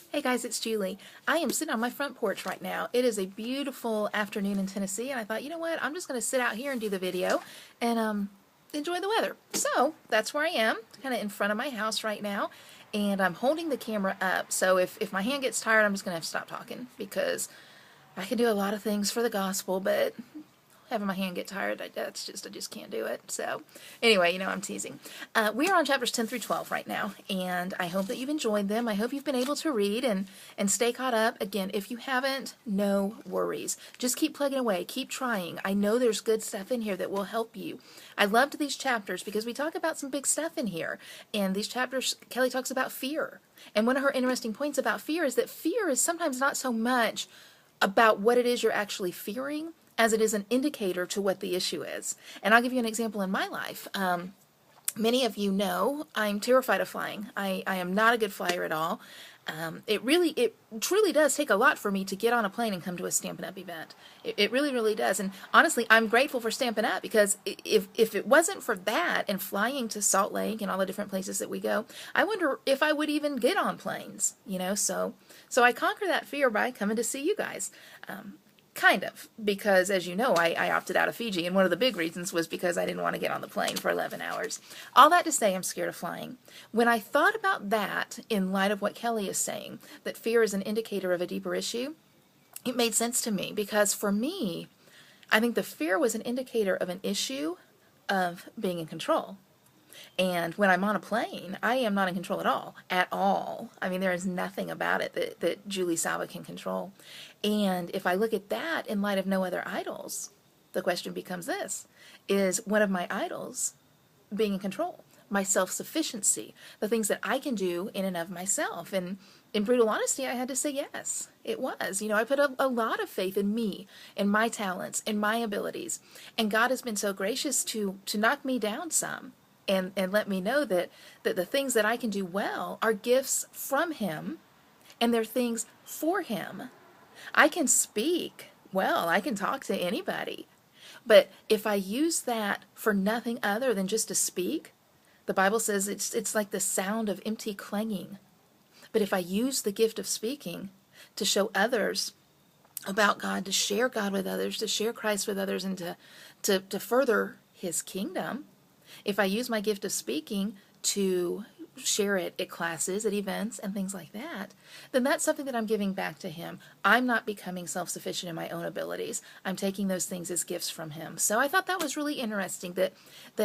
Hey guys, it's Julie. I am sitting on my front porch right now. It is a beautiful afternoon in Tennessee, and I thought, you know what, I'm just going to sit out here and do the video and enjoy the weather. So that's where I am, kind of in front of my house right now, and I'm holding the camera up. So if my hand gets tired, I'm just going to have to stop talking because I can do a lot of things for the gospel, but having my hand get tired, I just can't do it. So anyway, I'm teasing. We are on chapters 10 through 12 right now, and I hope that you've enjoyed them. I hope you've been able to read and stay caught up. Again, if you haven't, no worries. Just keep plugging away. Keep trying. I know there's good stuff in here that will help you. I loved these chapters because we talk about some big stuff in here. And these chapters, Kelly talks about fear. And one of her interesting points about fear is that fear is sometimes not so much about what it is you're actually fearing as it is an indicator to what the issue is. And I'll give you an example in my life. Many of you know I'm terrified of flying. I am not a good flyer at all. It truly does take a lot for me to get on a plane and come to a Stampin' Up event. It really, really does. And honestly, I'm grateful for Stampin' Up because if it wasn't for that and flying to Salt Lake and all the different places that we go, I wonder if I would even get on planes, So I conquer that fear by coming to see you guys. Kind of, because as you know, I opted out of Fiji, and one of the big reasons was because I didn't want to get on the plane for 11 hours. All that to say, I'm scared of flying. When I thought about that in light of what Kelly is saying, that fear is an indicator of a deeper issue, it made sense to me, because for me, I think the fear was an indicator of an issue of being in control. And when I'm on a plane, I am not in control at all. At all. I mean, there is nothing about it that Julie Saba can control. And if I look at that in light of no other idols, the question becomes this. Is one of my idols being in control? My self-sufficiency, the things that I can do in and of myself. And in brutal honesty, I had to say yes. It was. I put a lot of faith in me, in my talents, in my abilities. And God has been so gracious to knock me down some. And let me know that the things that I can do well are gifts from Him, and they're things for Him. I can speak well, I can talk to anybody, but if I use that for nothing other than just to speak, the Bible says it's like the sound of empty clanging. But if I use the gift of speaking to show others about God, to share God with others, to share Christ with others, and to further His kingdom, if I use my gift of speaking to share it at classes, at events, and things like that, then that's something that I'm giving back to Him. I'm not becoming self-sufficient in my own abilities. I'm taking those things as gifts from Him. So I thought that was really interesting, that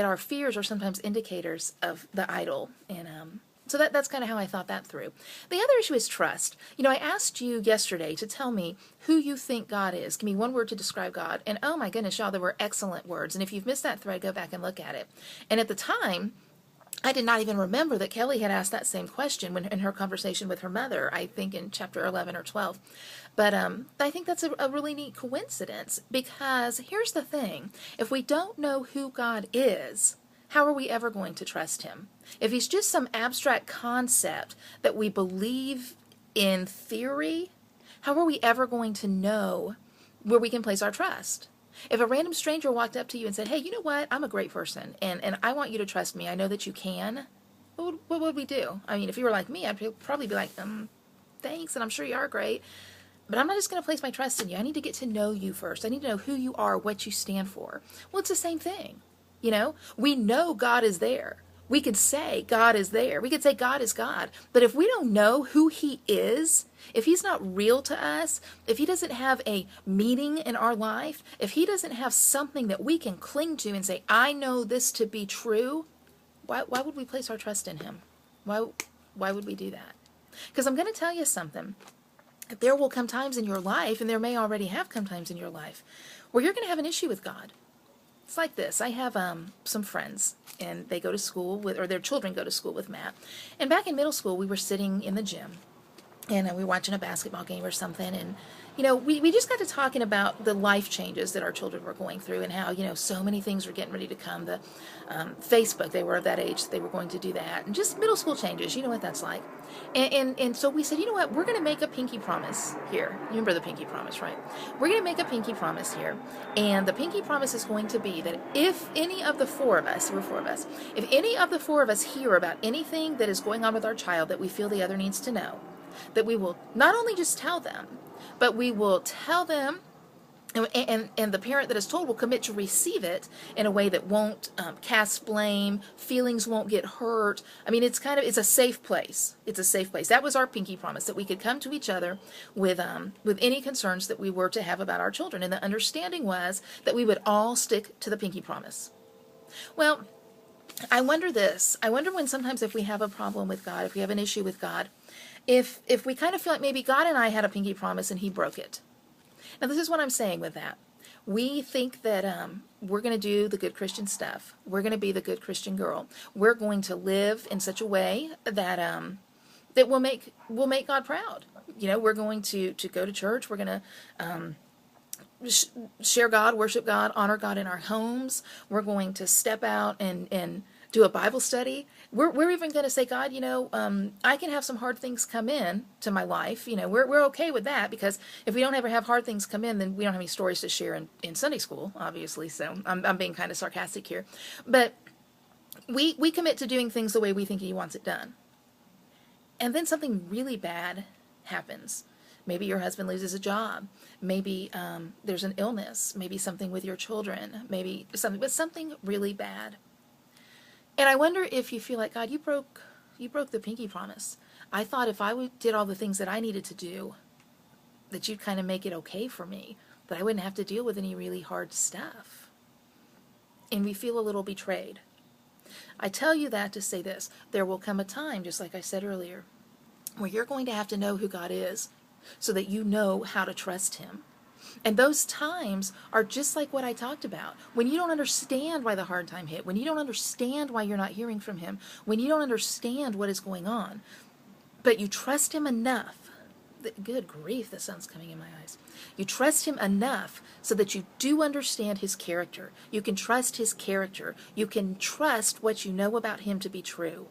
our fears are sometimes indicators of the idol. And so that's kind of how I thought that through. The other issue is trust. I asked you yesterday to tell me who you think God is. Give me one word to describe God. And oh my goodness, y'all, there were excellent words. And if you've missed that thread, go back and look at it. And at the time, I did not even remember that Kelly had asked that same question in her conversation with her mother, I think in chapter 11 or 12. But I think that's a really neat coincidence, because here's the thing. If we don't know who God is, how are we ever going to trust Him? If He's just some abstract concept that we believe in theory, how are we ever going to know where we can place our trust? If a random stranger walked up to you and said, hey, you know what? I'm a great person, and I want you to trust me. I know that you can. What would we do? I mean, if you were like me, I'd probably be like, thanks, and I'm sure you are great, but I'm not just going to place my trust in you. I need to get to know you first. I need to know who you are, what you stand for. Well, it's the same thing. We know God is there. We could say God is there. We could say God is God. But if we don't know who He is, if He's not real to us, if He doesn't have a meaning in our life, if He doesn't have something that we can cling to and say, I know this to be true, why would we place our trust in Him? Why would we do that? Because I'm going to tell you something. There will come times in your life, and there may already have come times in your life, where you're going to have an issue with God. It's like this. I have some friends, and they go to school with, or their children go to school with Matt. And back in middle school, we were sitting in the gym, and we were watching a basketball game or something, and we just got to talking about the life changes that our children were going through, and how so many things were getting ready to come. The Facebook, they were of that age, they were going to do that, and just middle school changes. You know what that's like. And so we said, you know what, we're going to make a pinky promise here. You remember the pinky promise, right? We're going to make a pinky promise here, and the pinky promise is going to be that if any of the four of us, we're four of us, if any of the four of us hear about anything that is going on with our child that we feel the other needs to know, that we will not only just tell them, but we will tell them, and the parent that is told will commit to receive it in a way that won't cast blame, feelings won't get hurt. I mean, it's a safe place. It's a safe place. That was our pinky promise, that we could come to each other with any concerns that we were to have about our children. And the understanding was that we would all stick to the pinky promise. Well, I wonder this. I wonder when sometimes if we have a problem with God, if we have an issue with God, if we kind of feel like maybe God and I had a pinky promise and he broke it. Now, this is what I'm saying with that. We think that we're going to do the good Christian stuff. We're going to be the good Christian girl. We're going to live in such a way that that will make God proud. You know, we're going to go to church. We're going to share God, worship God, honor God in our homes. We're going to step out and do a Bible study. We're even going to say, God, you know, I can have some hard things come in to my life. You know, we're okay with that, because if we don't ever have hard things come in, then we don't have any stories to share in Sunday school, obviously. So I'm being kind of sarcastic here. But we commit to doing things the way we think he wants it done. And then something really bad happens. Maybe your husband loses a job. Maybe there's an illness. Maybe something with your children. Maybe something really bad. And I wonder if you feel like, God, you broke the pinky promise. I thought if I did all the things that I needed to do, that you'd kind of make it okay for me, that I wouldn't have to deal with any really hard stuff. And we feel a little betrayed. I tell you that to say this. There will come a time, just like I said earlier, where you're going to have to know who God is so that you know how to trust him. And those times are just like what I talked about. When you don't understand why the hard time hit, when you don't understand why you're not hearing from him, when you don't understand what is going on, but you trust him enough. Good grief, the sun's coming in my eyes. You trust him enough so that you do understand his character. You can trust his character. You can trust what you know about him to be true.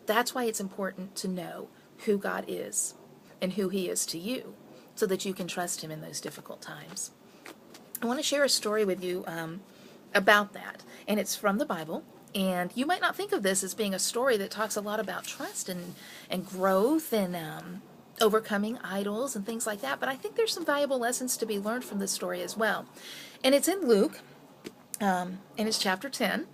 That's why it's important to know who God is and who he is to you, so that you can trust him in those difficult times. I want to share a story with you about that, and it's from the Bible. And you might not think of this as being a story that talks a lot about trust and growth and overcoming idols and things like that, but I think there's some valuable lessons to be learned from this story as well. And it's in Luke, and it's chapter 10.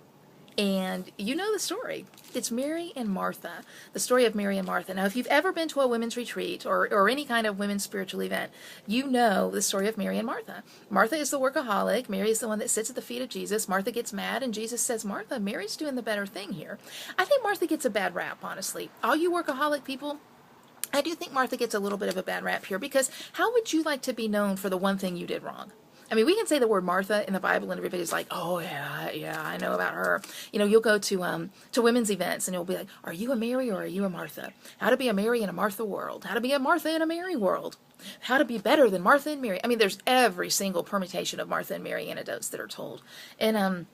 And you know the story. It's Mary and Martha, the story of Mary and Martha. Now, if you've ever been to a women's retreat or any kind of women's spiritual event, you know the story of Mary and Martha. Martha is the workaholic. Mary is the one that sits at the feet of Jesus. Martha gets mad, and Jesus says, Martha, Mary's doing the better thing here. I think Martha gets a bad rap, honestly. All you workaholic people, I do think Martha gets a little bit of a bad rap here, because how would you like to be known for the one thing you did wrong? I mean, we can say the word Martha in the Bible and everybody's like, oh, yeah, I know about her. You know, you'll go to women's events and you'll be like, are you a Mary or are you a Martha? How to be a Mary in a Martha world. How to be a Martha in a Mary world. How to be better than Martha and Mary. I mean, there's every single permutation of Martha and Mary anecdotes that are told. And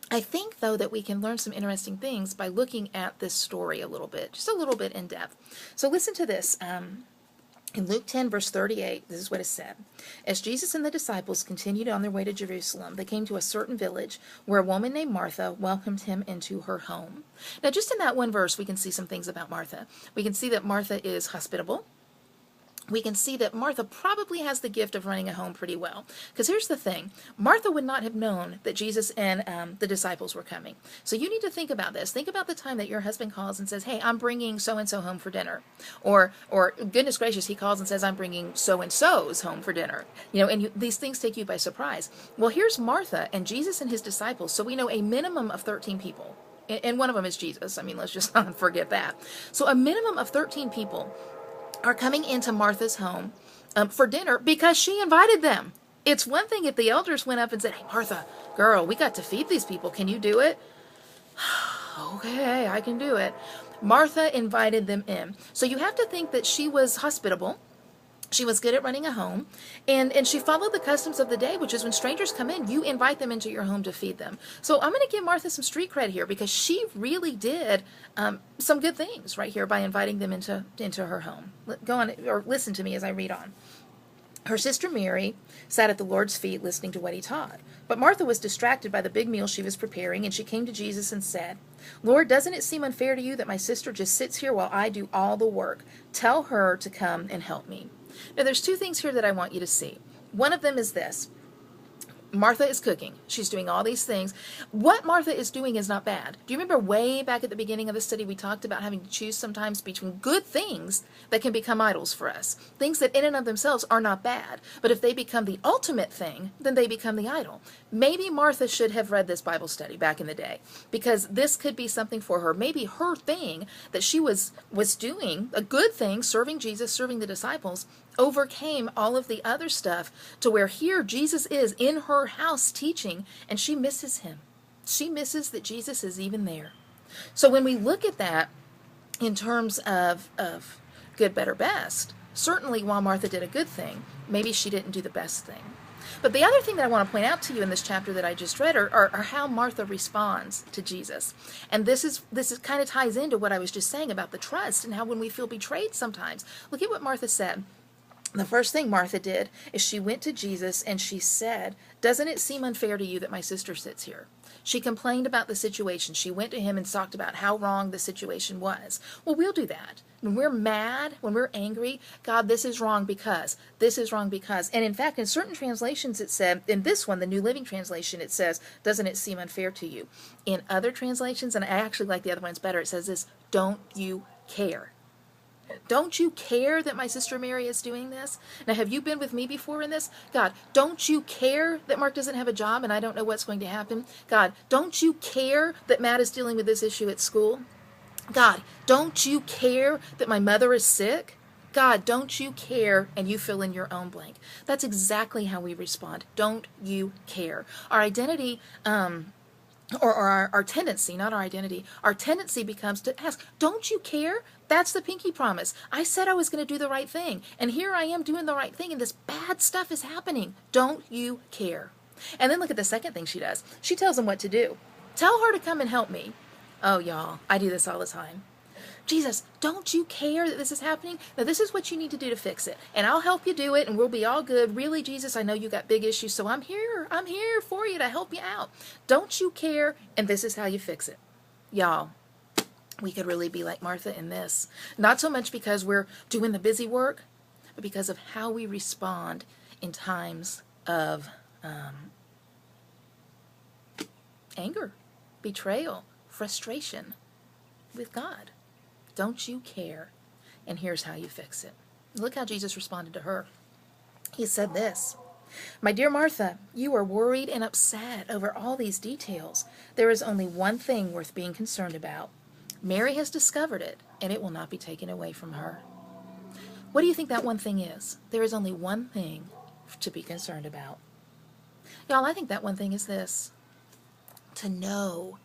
I think, though, that we can learn some interesting things by looking at this story a little bit, just a little bit in depth. So listen to this. In Luke 10, verse 38, this is what it said. As Jesus and the disciples continued on their way to Jerusalem, they came to a certain village where a woman named Martha welcomed him into her home. Now, just in that one verse, we can see some things about Martha. We can see that Martha is hospitable. We can see that Martha probably has the gift of running a home pretty well. Because here's the thing. Martha would not have known that Jesus and the disciples were coming. So you need to think about this. Think about the time that your husband calls and says, hey, I'm bringing so-and-so home for dinner. Or goodness gracious, he calls and says, I'm bringing so-and-so's home for dinner. You know, and these things take you by surprise. Well, here's Martha and Jesus and his disciples. So we know a minimum of 13 people. And one of them is Jesus. I mean, let's just not forget that. So a minimum of 13 people are coming into Martha's home for dinner because she invited them. It's one thing if the elders went up and said, hey, Martha, girl, we got to feed these people. Can you do it? Okay, I can do it. Martha invited them in. So you have to think that she was hospitable. She was good at running a home, and she followed the customs of the day, which is when strangers come in, you invite them into your home to feed them. So I'm going to give Martha some street cred here because she really did some good things right here by inviting them into her home. Go on, or listen to me as I read on. Her sister Mary sat at the Lord's feet listening to what he taught. But Martha was distracted by the big meal she was preparing, and she came to Jesus and said, Lord, doesn't it seem unfair to you that my sister just sits here while I do all the work? Tell her to come and help me. Now, there's two things here that I want you to see. One of them is this. Martha is cooking. She's doing all these things. What Martha is doing is not bad. Do you remember way back at the beginning of the study we talked about having to choose sometimes between good things that can become idols for us? Things that in and of themselves are not bad. But if they become the ultimate thing, then they become the idol. Maybe Martha should have read this Bible study back in the day, because this could be something for her. Maybe her thing that she was doing, a good thing, serving Jesus, serving the disciples, overcame all of the other stuff to where here Jesus is in her house teaching, and she misses him. She misses that Jesus is even there. So when we look at that in terms of good, better, best, certainly while Martha did a good thing, maybe she didn't do the best thing. But the other thing that I want to point out to you in this chapter that I just read are how Martha responds to Jesus. And this is kind of ties into what I was just saying about the trust and how when we feel betrayed sometimes. Look at what Martha said. The first thing Martha did is she went to Jesus and she said, doesn't it seem unfair to you that my sister sits here? She complained about the situation. She went to him and talked about how wrong the situation was. Well, we'll do that. When we're mad, when we're angry, God, this is wrong because, this is wrong because. And in fact, in certain translations it said, in this one, the New Living Translation, it says, doesn't it seem unfair to you? In other translations, and I actually like the other ones better, it says this, don't you care? Don't you care that my sister Mary is doing this? Now, have you been with me before in this? God, don't you care that Mark doesn't have a job and I don't know what's going to happen? God, don't you care that Matt is dealing with this issue at school? God, don't you care that my mother is sick? God, don't you care? And you fill in your own blank. That's exactly how we respond. Don't you care? Our identity, or our tendency, not our identity, our tendency becomes to ask, don't you care? That's the pinky promise. I said I was going to do the right thing, and here I am doing the right thing, and this bad stuff is happening. Don't you care? And then look at the second thing she does. She tells him what to do. Tell her to come and help me. Oh, y'all, I do this all the time. Jesus, don't you care that this is happening? Now, this is what you need to do to fix it. And I'll help you do it, and we'll be all good. Really, Jesus, I know you got big issues, so I'm here. I'm here for you to help you out. Don't you care? And this is how you fix it. Y'all, we could really be like Martha in this. Not so much because we're doing the busy work, but because of how we respond in times of anger, betrayal, frustration with God. Don't you care? And here's how you fix it. Look how Jesus responded to her. He said this, my dear Martha, you are worried and upset over all these details. There is only one thing worth being concerned about. Mary has discovered it, and it will not be taken away from her. What do you think that one thing is? There is only one thing to be concerned about. Y'all, I think that one thing is this. To know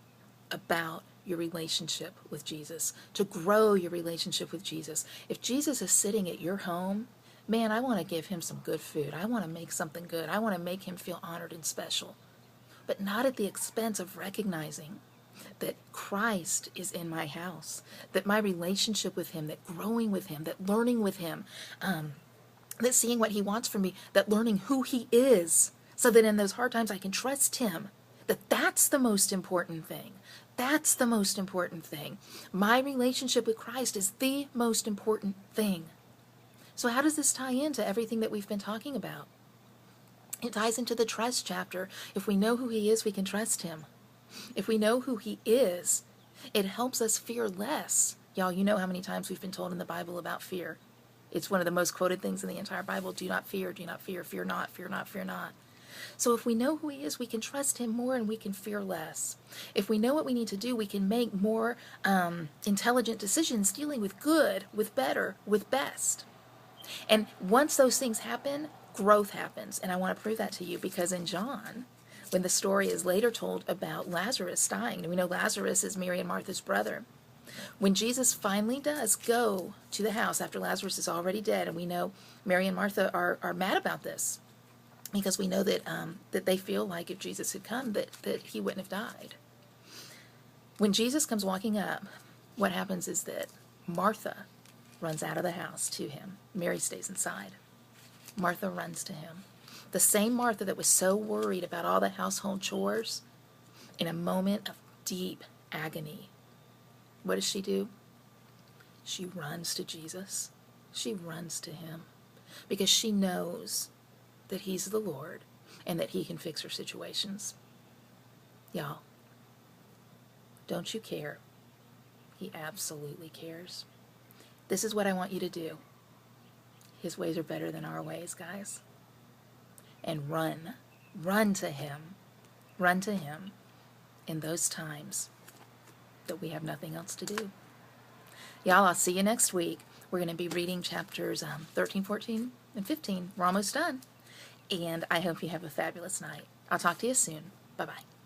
about your relationship with Jesus, to grow your relationship with Jesus. If Jesus is sitting at your home, man, I want to give him some good food. I want to make something good. I want to make him feel honored and special, but not at the expense of recognizing that Christ is in my house, that my relationship with him, that growing with him, that learning with him, that seeing what he wants from me, that learning who he is, so that in those hard times I can trust him, that's the most important thing. That's the most important thing. My relationship with Christ is the most important thing. So how does this tie into everything that we've been talking about? It ties into the trust chapter. If we know who he is, we can trust him. If we know who he is, it helps us fear less. Y'all, you know how many times we've been told in the Bible about fear. It's one of the most quoted things in the entire Bible. Do not fear, fear not, fear not, fear not. So if we know who he is, we can trust him more and we can fear less. If we know what we need to do, we can make more intelligent decisions dealing with good, with better, with best. And once those things happen, growth happens. And I want to prove that to you because in John, when the story is later told about Lazarus dying, and we know Lazarus is Mary and Martha's brother, when Jesus finally does go to the house after Lazarus is already dead, and we know Mary and Martha are mad about this, because we know that that they feel like if Jesus had come, that he wouldn't have died. When Jesus comes walking up, what happens is that Martha runs out of the house to him. Mary stays inside. Martha runs to him. The same Martha that was so worried about all the household chores, in a moment of deep agony, what does she do? She runs to Jesus. She runs to him because she knows that he's the Lord and that he can fix her situations. Y'all, don't you care? He absolutely cares. This is what I want you to do. His ways are better than our ways, guys. And run. Run to him. Run to him in those times that we have nothing else to do. Y'all, I'll see you next week. We're going to be reading chapters 13, 14, and 15. We're almost done. And I hope you have a fabulous night. I'll talk to you soon. Bye-bye.